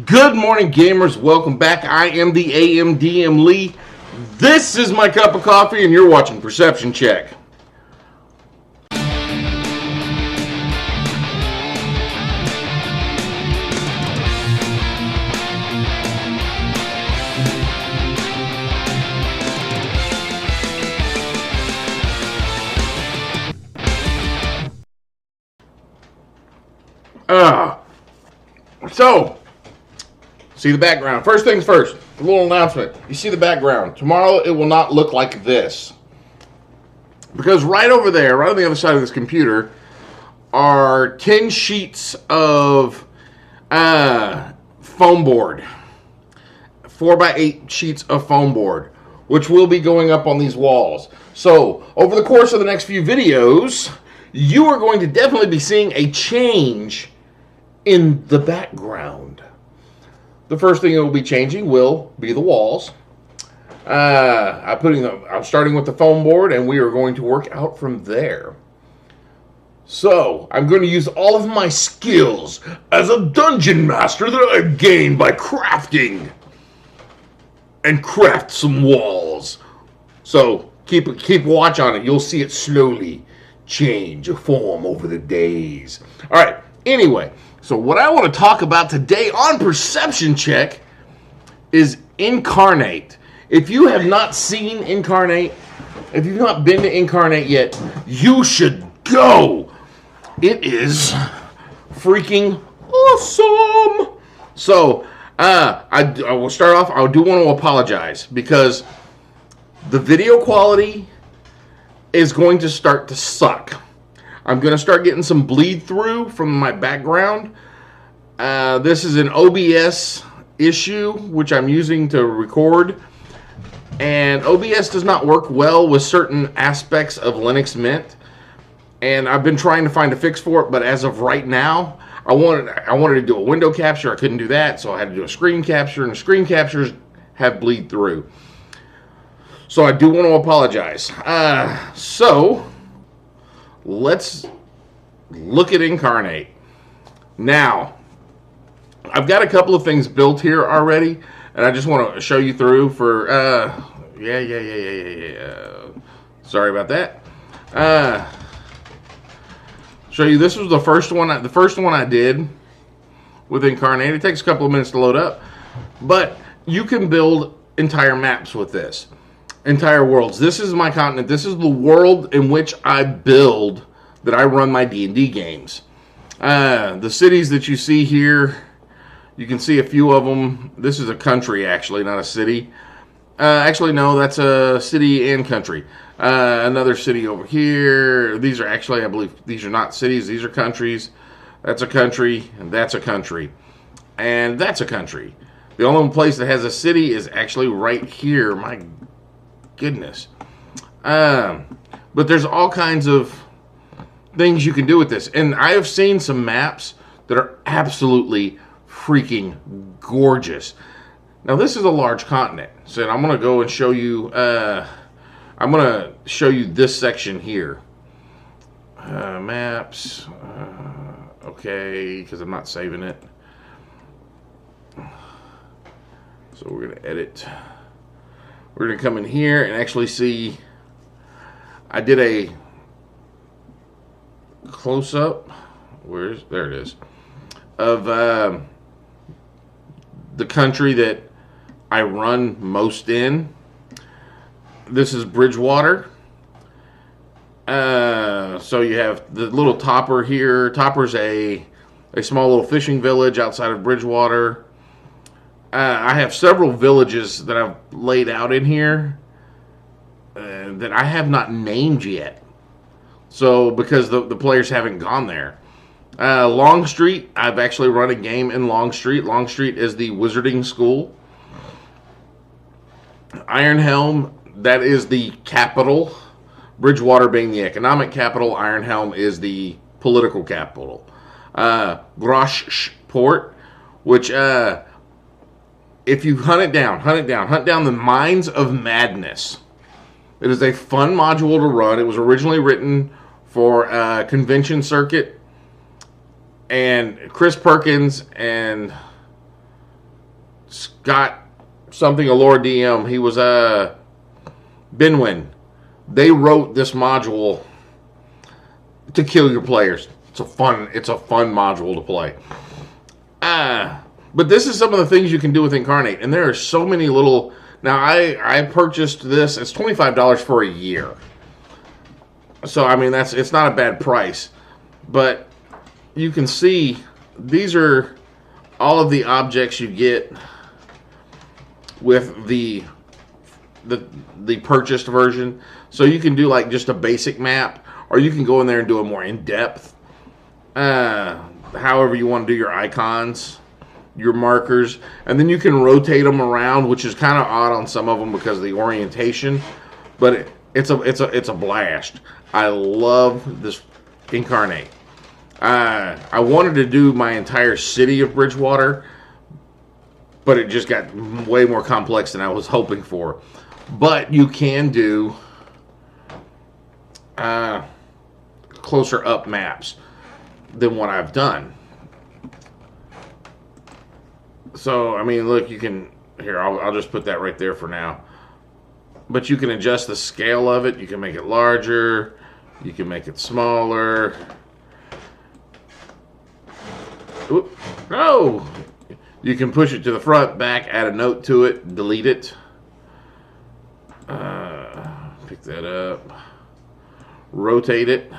Good morning, gamers. Welcome back. I am the AMDM Lee. This is my cup of coffee, and you're watching Perception Check. See the background. First things first, a little announcement. You see the background. Tomorrow it will not look like this. Because right over there, right on the other side of this computer, are 10 sheets of foam board. 4x8 sheets of foam board, which will be going up on these walls. So, over the course of the next few videos, you are going to definitely be seeing a change in the background. The first thing that will be changing will be the walls. I'm starting with the foam board, and we are going to work out from there. So, I'm going to use all of my skills as a dungeon master that I've gained by crafting, and craft some walls. So, keep watch on it. You'll see it slowly change form over the days. All right. Anyway. So what I want to talk about today on Perception Check is Inkarnate. If you have not seen Inkarnate, if you've not been to Inkarnate yet, you should go. It is freaking awesome. So I will start off. I do want to apologize because the video quality is going to start to suck. I'm going to start getting some bleed through from my background. This is an OBS issue, which I'm using to record. And OBS does not work well with certain aspects of Linux Mint. And I've been trying to find a fix for it, but as of right now, I wanted to do a window capture. I couldn't do that, so I had to do a screen capture, and the screen captures have bleed through. So I do want to apologize. Let's look at Inkarnate. Now, I've got a couple of things built here already, and I just want to show you through for, sorry about that. Show you, this was the first one I did with Inkarnate. It takes a couple of minutes to load up, but you can build entire maps with this. Entire worlds. This is my continent. This is the world in which I build, that I run my D&D games. The cities that you see here, you can see a few of them. This is a country, actually, not a city. Actually, no, that's a city and country. Another city over here. These are actually, I believe, these are not cities. These are countries. That's a country, and that's a country. And that's a country. The only place that has a city is actually right here. My goodness. But there's all kinds of things you can do with this, and I have seen some maps that are absolutely freaking gorgeous. Now this is a large continent, so I'm going to go and show you I'm going to show you this section here. Maps, okay, because I'm not saving it, so we're going to edit. We're going to come in here and actually see, I did a close-up, there it is, of the country that I run most in. This is Bridgewater. So you have the little Topper here. Topper's a small little fishing village outside of Bridgewater. I have several villages that I've laid out in here that I have not named yet. So, because the players haven't gone there. Longstreet, I've actually run a game in Longstreet. Longstreet is the wizarding school. Ironhelm, that is the capital. Bridgewater being the economic capital. Ironhelm is the political capital. Groshport, which, if you hunt down the Mines of Madness. It is a fun module to run. It was originally written for Convention Circuit, and Chris Perkins and got something, a lore DM. He was Binwin. They wrote this module to kill your players. It's a fun module to play. But this is some of the things you can do with Inkarnate, and there are so many little. Now I purchased this. It's $25 for a year. So I mean it's not a bad price, but you can see these are all of the objects you get with the purchased version. So you can do like just a basic map, or you can go in there and do a more in-depth. However you want to do your icons, your markers, and then you can rotate them around, which is kind of odd on some of them because of the orientation, but it's a blast. I love this Inkarnate. I wanted to do my entire city of Bridgewater, but it just got way more complex than I was hoping for. But you can do closer up maps than what I've done. So, I mean, look, you can... Here, I'll just put that right there for now. But you can adjust the scale of it. You can make it larger. You can make it smaller. Oop, no! You can push it to the front, back, add a note to it, delete it. Pick that up. Rotate it.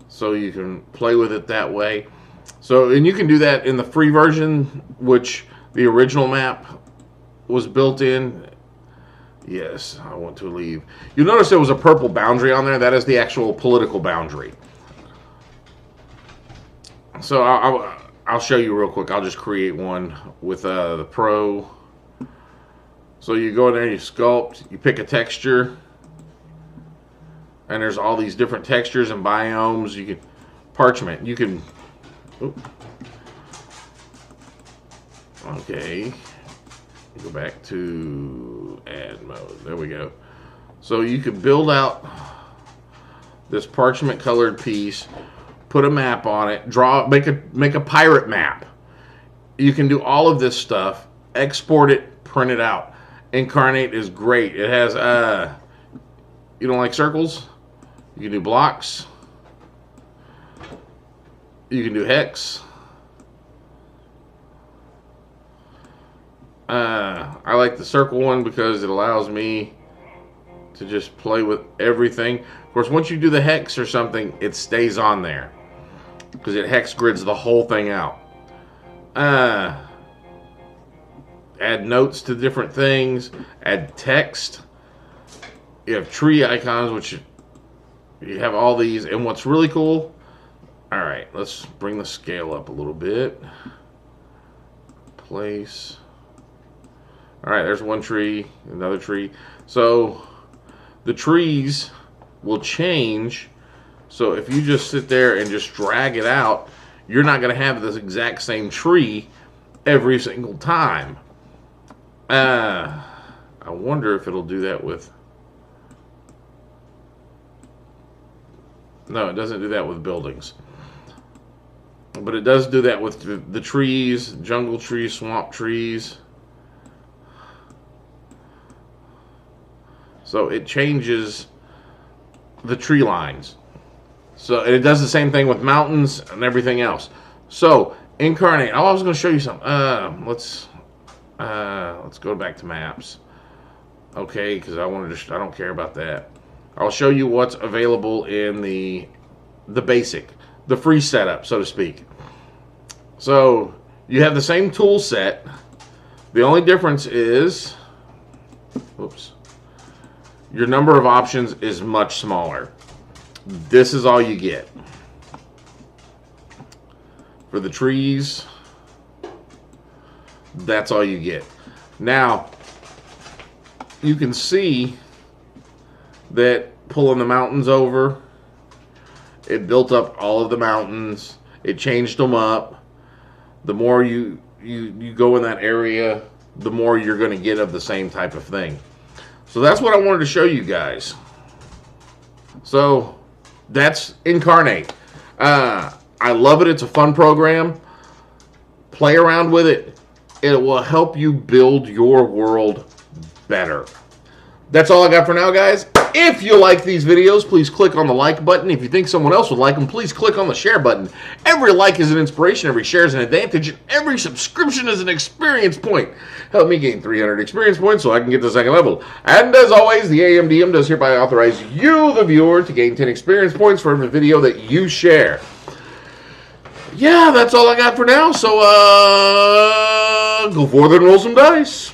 So you can play with it that way. So, and you can do that in the free version, which the original map was built in. Yes, I want to leave. You'll notice there was a purple boundary on there. That is the actual political boundary. So I'll show you real quick. I'll just create one with the Pro. So you go in there, you sculpt, you pick a texture, and there's all these different textures and biomes. You can parchment. You can. Oops. Okay. Go back to add mode. There we go. So you could build out this parchment colored piece, put a map on it, make a pirate map. You can do all of this stuff, export it, print it out. Inkarnate is great. It has you don't like circles? You can do blocks. You can do hex. I like the circle one because it allows me to just play with everything. Of course, once you do the hex or something, it stays on there because it hex grids the whole thing out. Add notes to different things. Add text. You have tree icons, which you have all these. And what's really cool, all right, let's bring the scale up a little bit. Place. All right, there's one tree, another tree. So the trees will change. So if you just sit there and just drag it out, you're not going to have this exact same tree every single time. I wonder if it'll do that with... No, it doesn't do that with buildings. But it does do that with the trees, jungle trees, swamp trees. So it changes the tree lines. So it does the same thing with mountains and everything else. So Inkarnate. Oh, I was going to show you something. Let's go back to maps. Okay, because I don't care about that. I'll show you what's available in the basic, the free setup, so to speak. So you have the same tool set. The only difference is, oops, your number of options is much smaller. This is all you get. For the trees, that's all you get. Now, you can see that pulling the mountains over, it built up all of the mountains. It changed them up. The more you go in that area, the more you're going to get of the same type of thing. So that's what I wanted to show you guys. So that's Inkarnate. I love it. It's a fun program. Play around with it. It will help you build your world better. That's all I got for now, guys. If you like these videos, please click on the like button. If you think someone else would like them, please click on the share button. Every like is an inspiration, every share is an advantage, and every subscription is an experience point. Help me gain 300 experience points so I can get to second level. And as always, the AMDM does hereby authorize you, the viewer, to gain 10 experience points for every video that you share. Yeah, that's all I got for now, so go forth and roll some dice.